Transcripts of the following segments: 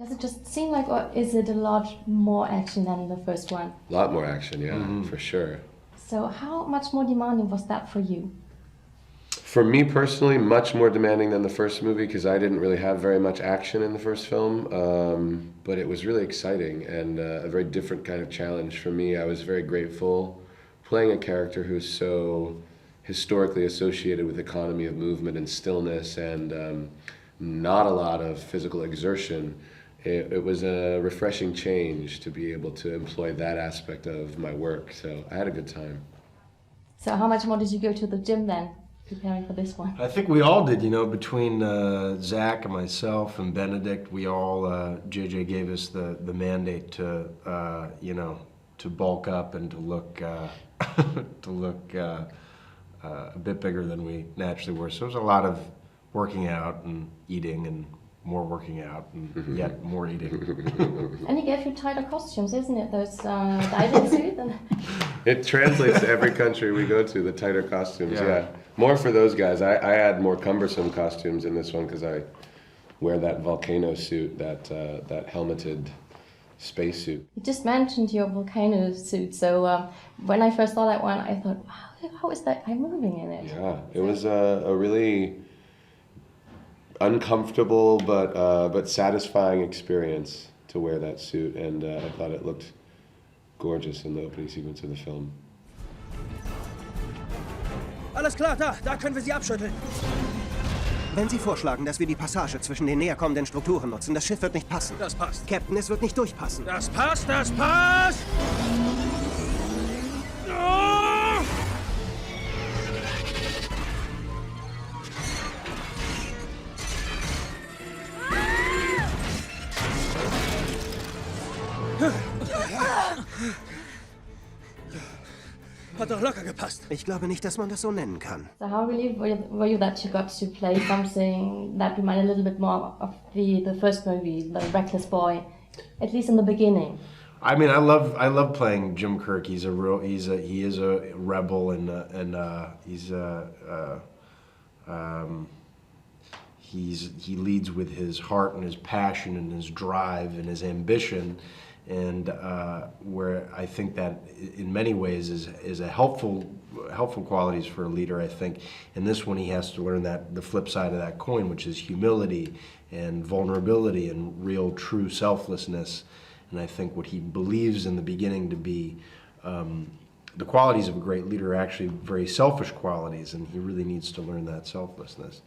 Does it just seem like, or is it a lot more action than the first one? A lot more action, yeah, for sure. So how much more demanding was that for you? For me personally, much more demanding than the first movie because I didn't really have very much action in the first film, but it was really exciting and a very different kind of challenge for me. I was very grateful playing a character who's so historically associated with economy of movement and stillness and not a lot of physical exertion. It was a refreshing change to be able to employ that aspect of my work, so I had a good time. So how much more did you go to the gym then, preparing for this one? I think we all did, you know, between Zach and myself and Benedict, we all, JJ gave us the mandate to, you know, to bulk up and to look, a bit bigger than we naturally were. So it was a lot of working out and eating and more working out and yet more eating. And he gave you tighter costumes, isn't it? Those diving suits? It translates to every country we go to, the tighter costumes, yeah. More for those guys. I had more cumbersome costumes in this one because I wear that volcano suit, that helmeted spacesuit. You just mentioned your volcano suit, so when I first saw that one, I thought, wow, how is that guy moving in it? Yeah, it was a really uncomfortable but satisfying experience to wear that suit, and I thought it looked gorgeous in the opening sequence of the film. Alles klar, da können wir sie abschütteln. Wenn Sie vorschlagen, dass wir die Passage zwischen den näher kommenden Strukturen nutzen, das Schiff wird nicht passen. Das passt. Captain, es wird nicht durchpassen. Das passt, das passt! Oh! Hat doch locker gepasst. Ich glaube nicht, dass man das so nennen kann. So how relieved were you that you got to play something that reminded a little bit more of the first movie, the reckless boy, at least in the beginning? I mean, I love playing Jim Kirk. He is a rebel and he leads with his heart and his passion and his drive and his ambition, and where I think that in many ways is a helpful qualities for a leader. I think in this one he has to learn that the flip side of that coin, which is humility and vulnerability and real true selflessness. And I think what he believes in the beginning to be the qualities of a great leader are actually very selfish qualities, and he really needs to learn that selflessness.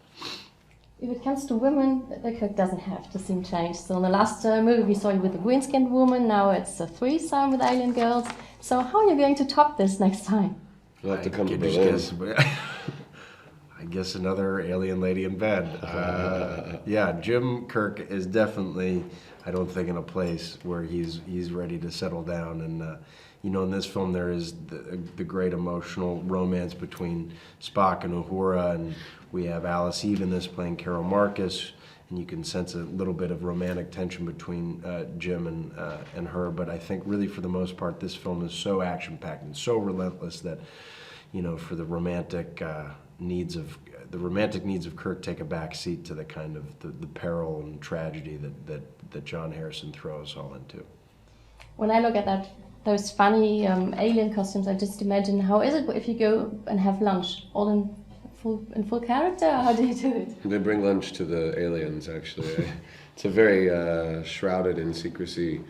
If it comes to women, the Kirk doesn't have to seem changed. So in the last movie we saw you with a green-skinned woman, now it's a threesome with alien girls. So how are you going to top this next time? You'll have to come to Berlin. I guess another alien lady in bed. Yeah, Jim Kirk is definitely, I don't think, in a place where he's ready to settle down. And you know, in this film there is the great emotional romance between Spock and Uhura, and we have Alice Eve in this playing Carol Marcus, and you can sense a little bit of romantic tension between Jim and her. But I think really for the most part this film is so action-packed and so relentless that, you know, for the romantic needs of Kirk take a back seat to the kind of the peril and tragedy that John Harrison throws all into. When I look at those funny alien costumes, I just imagine how is it if you go and have lunch all in full character? How do you do it? They bring lunch to the aliens, actually. It's a very shrouded in secrecy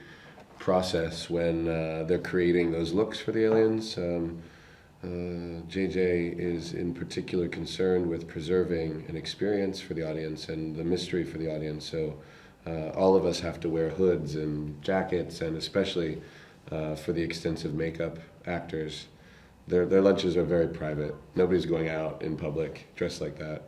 process when they're creating those looks for the aliens. JJ is in particular concerned with preserving an experience for the audience and the mystery for the audience. So all of us have to wear hoods and jackets, and especially for the extensive makeup actors, their lunches are very private. Nobody's going out in public dressed like that.